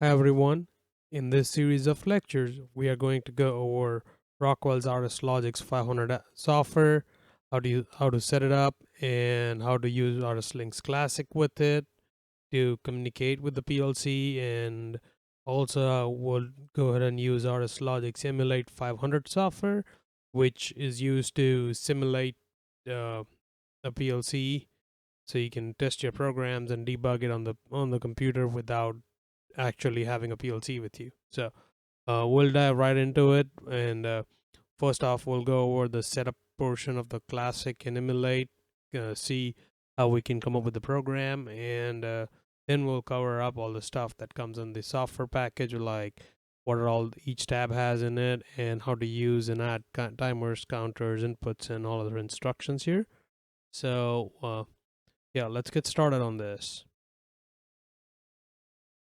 Hi everyone. In this series of lectures, we are going to go over Rockwell's RS Logix 500 software, how to set it up, and how to use RS Links Classic with it to communicate with the PLC. And also, we'll go ahead and use RS Logix Emulate 500 software, which is used to simulate uh, a PLC, so you can test your programs and debug it on the computer without actually having a PLC with you. So we'll dive right into it. And first off, we'll go over the setup portion of the classic and emulate, see how we can come up with the program, and then we'll cover up all the stuff that comes in the software package, like what are all each tab has in it, and how to use and add timers, counters, inputs, and all other instructions here. So yeah, let's get started on this.